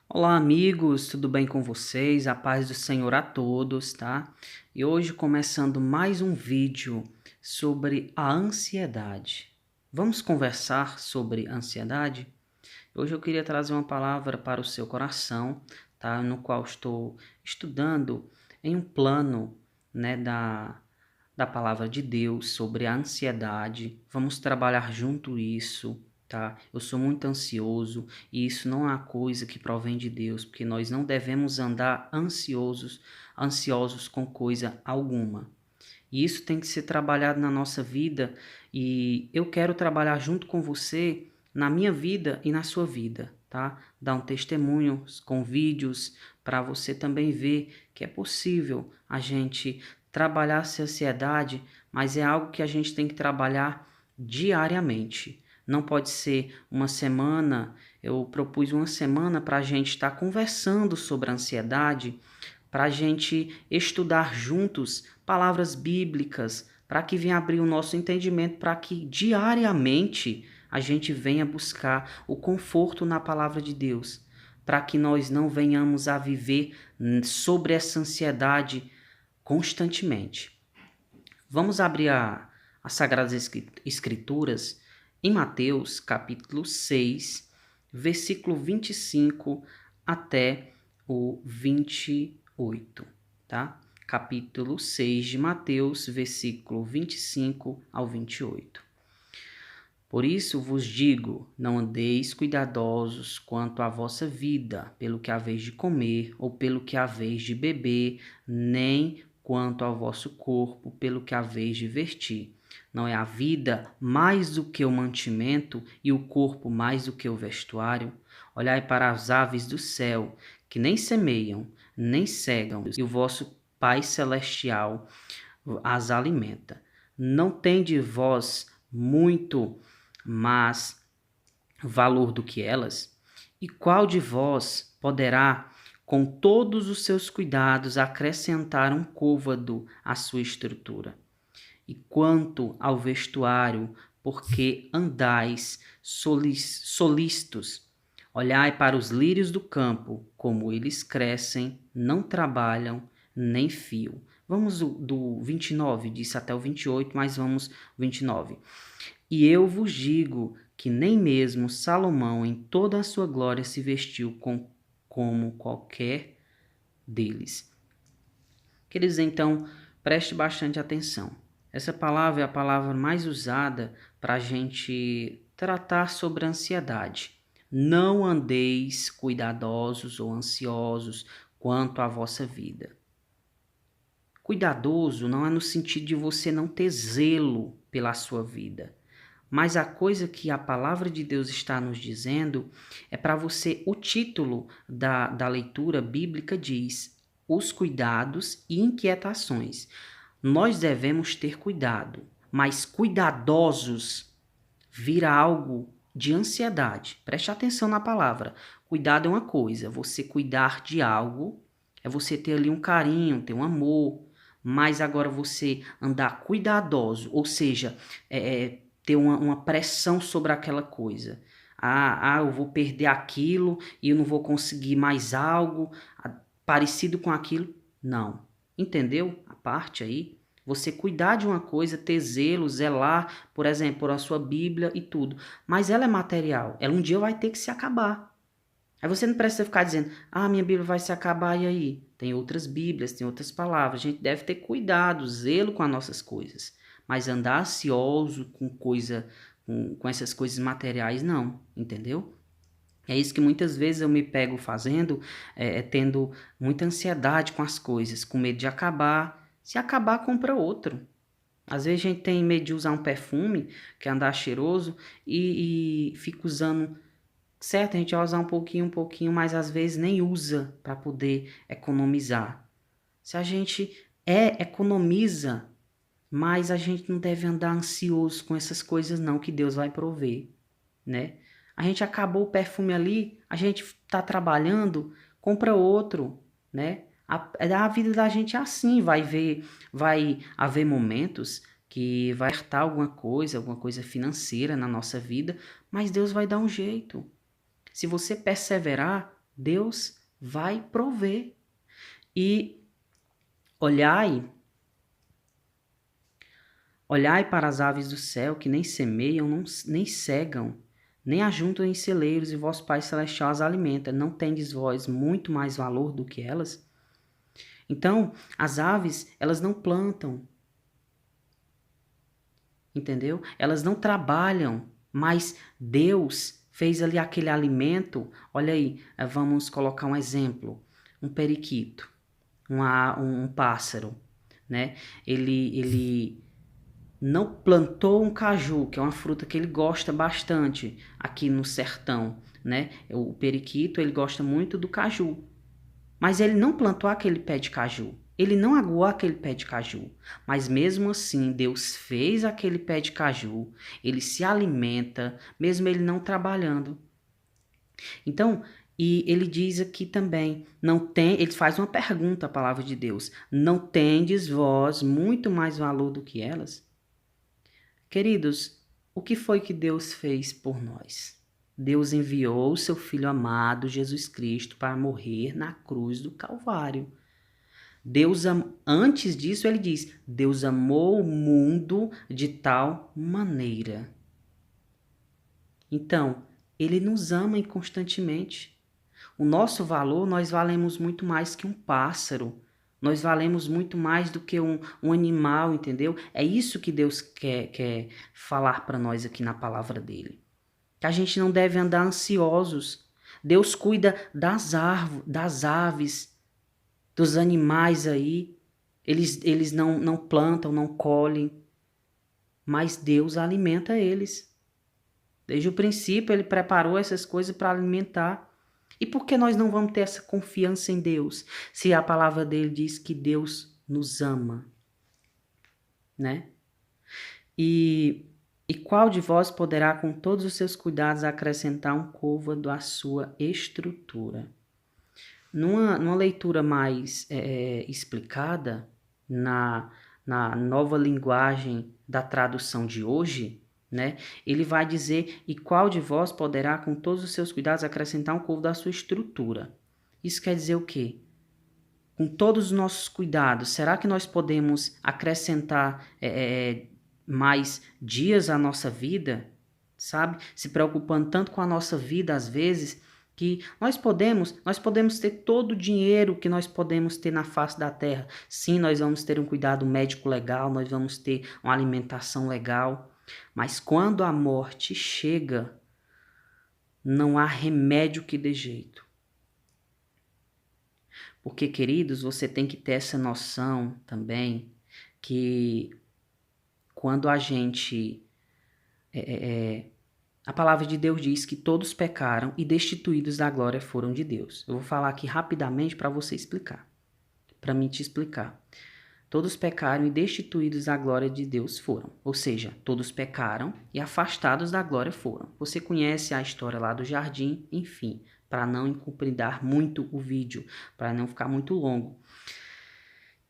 Olá, amigos, tudo bem com vocês? A paz do Senhor a todos, tá? E hoje começando mais um vídeo sobre a ansiedade. Vamos conversar sobre ansiedade? Hoje eu queria trazer uma palavra para o seu coração, tá? No qual estou estudando em um plano, né, da palavra de Deus sobre a ansiedade. Vamos trabalhar junto isso, tá? Eu sou muito ansioso e isso não é uma coisa que provém de Deus, porque nós não devemos andar ansiosos com coisa alguma. E isso tem que ser trabalhado na nossa vida e eu quero trabalhar junto com você na minha vida e na sua vida, tá? Dar um testemunho com vídeos para você também ver que é possível a gente trabalhar essa ansiedade, mas é algo que a gente tem que trabalhar diariamente. Não pode ser uma semana, eu propus uma semana para a gente estar conversando sobre a ansiedade, para a gente estudar juntos palavras bíblicas, para que venha abrir o nosso entendimento, para que diariamente a gente venha buscar o conforto na palavra de Deus, para que nós não venhamos a viver sobre essa ansiedade constantemente. Vamos abrir as Sagradas Escrituras em Mateus, capítulo 6, versículo 25 até o 28, tá? Capítulo 6 de Mateus, versículo 25 ao 28. Por isso vos digo, não andeis cuidadosos quanto à vossa vida, pelo que haveis de comer, ou pelo que haveis de beber, nem quanto ao vosso corpo, pelo que haveis de vestir. Não é a vida mais do que o mantimento, e o corpo mais do que o vestuário? Olhai para as aves do céu, que nem semeiam, nem cegam, e o vosso Pai Celestial as alimenta. Não tendes vós muito mais valor do que elas? E qual de vós poderá, com todos os seus cuidados, acrescentar um côvado à sua estrutura? E quanto ao vestuário, porque andais solícitos? Olhai para os lírios do campo, como eles crescem, não trabalham, nem fiam. Vamos do 29, disse até o 28, mas vamos 29. E eu vos digo que nem mesmo Salomão em toda a sua glória se vestiu como qualquer deles. Queridos, então, preste bastante atenção. Essa palavra é a palavra mais usada para a gente tratar sobre a ansiedade. Não andeis cuidadosos ou ansiosos quanto à vossa vida. Cuidadoso não é no sentido de você não ter zelo pela sua vida. Mas a coisa que a palavra de Deus está nos dizendo é para você, o título da leitura bíblica diz: os cuidados e inquietações. Nós devemos ter cuidado, mas cuidadosos vira algo de ansiedade. Preste atenção na palavra. Cuidado é uma coisa, você cuidar de algo é você ter ali um carinho, ter um amor, mas agora você andar cuidadoso, ou seja, ter uma pressão sobre aquela coisa. Eu vou perder aquilo e eu não vou conseguir mais algo parecido com aquilo. Não. Entendeu a parte aí? Você cuidar de uma coisa, ter zelo, zelar, por exemplo, por a sua Bíblia e tudo. Mas ela é material. Ela um dia vai ter que se acabar. Aí você não precisa ficar dizendo, minha Bíblia vai se acabar e aí? Tem outras Bíblias, tem outras palavras. A gente deve ter cuidado, zelo com as nossas coisas. Mas andar ansioso com essas coisas materiais, não. Entendeu? É isso que muitas vezes eu me pego fazendo, tendo muita ansiedade com as coisas, com medo de acabar. Se acabar, compra outro. Às vezes a gente tem medo de usar um perfume, que é andar cheiroso, e fica usando. Certo, a gente vai usar um pouquinho, mas às vezes nem usa para poder economizar. Se a gente economiza, mas a gente não deve andar ansioso com essas coisas não, que Deus vai prover, né? A gente acabou o perfume ali, a gente está trabalhando, compra outro, né? A vida da gente é assim, vai haver momentos que vai estar alguma coisa financeira na nossa vida, mas Deus vai dar um jeito. Se você perseverar, Deus vai prover. E olhai para as aves do céu, que nem semeiam, nem cegam, nem ajuntam em celeiros, e vosso Pai Celestial as alimenta. Não tendes vós muito mais valor do que elas? Então, as aves, elas não plantam, entendeu? Elas não trabalham, mas Deus fez ali aquele alimento. Olha aí, vamos colocar um exemplo. Um periquito, um pássaro, né? Ele não plantou um caju, que é uma fruta que ele gosta bastante aqui no sertão, né? O periquito, ele gosta muito do caju. Mas ele não plantou aquele pé de caju. Ele não aguou aquele pé de caju. Mas mesmo assim, Deus fez aquele pé de caju. Ele se alimenta, mesmo ele não trabalhando. Então, e ele diz aqui também, ele faz uma pergunta à palavra de Deus. Não tendes vós muito mais valor do que elas? Queridos, o que foi que Deus fez por nós? Deus enviou o seu Filho amado, Jesus Cristo, para morrer na cruz do Calvário. Antes disso, ele diz: Deus amou o mundo de tal maneira. Então, ele nos ama inconstantemente. O nosso valor, nós valemos muito mais que um pássaro. Nós valemos muito mais do que um animal, entendeu? É isso que Deus quer falar para nós aqui na palavra dele. Que a gente não deve andar ansiosos. Deus cuida das aves, dos animais aí. Eles não plantam, não colhem, mas Deus alimenta eles. Desde o princípio, ele preparou essas coisas para alimentar. E por que nós não vamos ter essa confiança em Deus, se a palavra dele diz que Deus nos ama, né? E qual de vós poderá, com todos os seus cuidados, acrescentar um côvado à sua estrutura? Numa leitura mais explicada, na nova linguagem da tradução de hoje, né? Ele vai dizer: e qual de vós poderá, com todos os seus cuidados, acrescentar um côvado à sua estrutura? Isso quer dizer o quê? Com todos os nossos cuidados, será que nós podemos acrescentar mais dias à nossa vida? Sabe? Se preocupando tanto com a nossa vida, às vezes, que nós podemos ter todo o dinheiro que nós podemos ter na face da terra. Sim, nós vamos ter um cuidado médico legal, nós vamos ter uma alimentação legal, mas quando a morte chega, não há remédio que dê jeito. Porque, queridos, você tem que ter essa noção também que quando a gente... a palavra de Deus diz que todos pecaram e destituídos da glória foram de Deus. Eu vou falar aqui rapidamente para você explicar, para mim te explicar. Todos pecaram e destituídos da glória de Deus foram. Ou seja, todos pecaram e afastados da glória foram. Você conhece a história lá do jardim, enfim, para não encomendar muito o vídeo, para não ficar muito longo.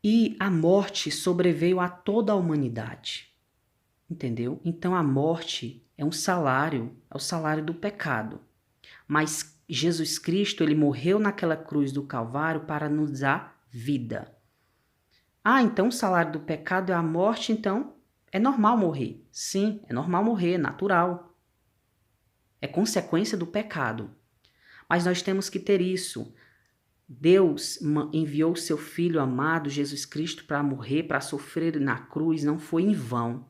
E a morte sobreveio a toda a humanidade. Entendeu? Então a morte é um salário, é o salário do pecado. Mas Jesus Cristo, ele morreu naquela cruz do Calvário para nos dar vida. Ah, então o salário do pecado é a morte, então é normal morrer. Sim, é normal morrer, é natural. É consequência do pecado. Mas nós temos que ter isso. Deus enviou o seu Filho amado, Jesus Cristo, para morrer, para sofrer na cruz, não foi em vão.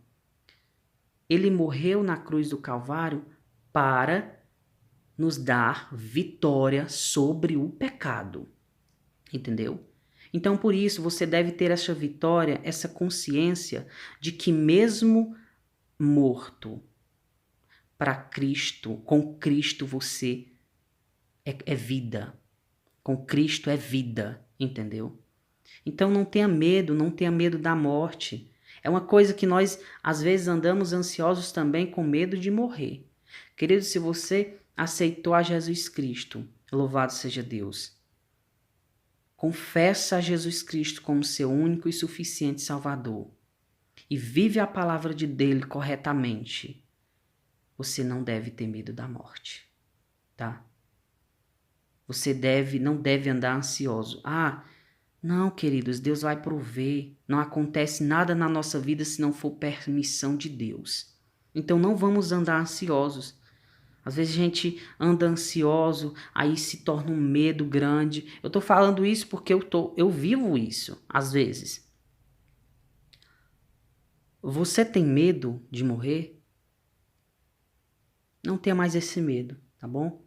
Ele morreu na cruz do Calvário para nos dar vitória sobre o pecado. Entendeu? Então, por isso, você deve ter essa vitória, essa consciência de que mesmo morto para Cristo, com Cristo você é vida. Com Cristo é vida, entendeu? Então não tenha medo da morte. É uma coisa que nós, às vezes, andamos ansiosos também com medo de morrer. Querido, se você aceitou a Jesus Cristo, louvado seja Deus. Confessa a Jesus Cristo como seu único e suficiente Salvador e vive a palavra dele corretamente. Você não deve ter medo da morte, tá? não deve andar ansioso. Ah, não, queridos, Deus vai prover. Não acontece nada na nossa vida se não for permissão de Deus. Então não vamos andar ansiosos. Às vezes a gente anda ansioso, aí se torna um medo grande. Eu tô falando isso porque eu vivo isso, às vezes. Você tem medo de morrer? Não tenha mais esse medo, tá bom?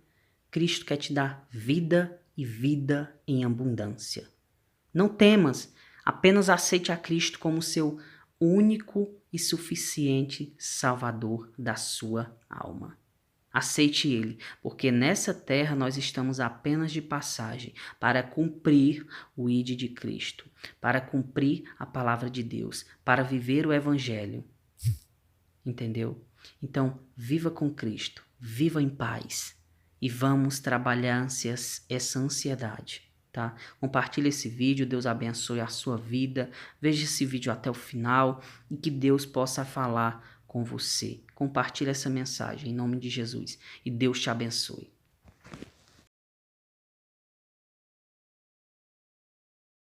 Cristo quer te dar vida e vida em abundância. Não temas, apenas aceite a Cristo como seu único e suficiente Salvador da sua alma. Aceite Ele, porque nessa terra nós estamos apenas de passagem para cumprir o ID de Cristo, para cumprir a palavra de Deus, para viver o Evangelho. Entendeu? Então, viva com Cristo, viva em paz e vamos trabalhar essa ansiedade. Tá? Compartilhe esse vídeo, Deus abençoe a sua vida, veja esse vídeo até o final e que Deus possa falar com você. Compartilhe essa mensagem em nome de Jesus e Deus te abençoe.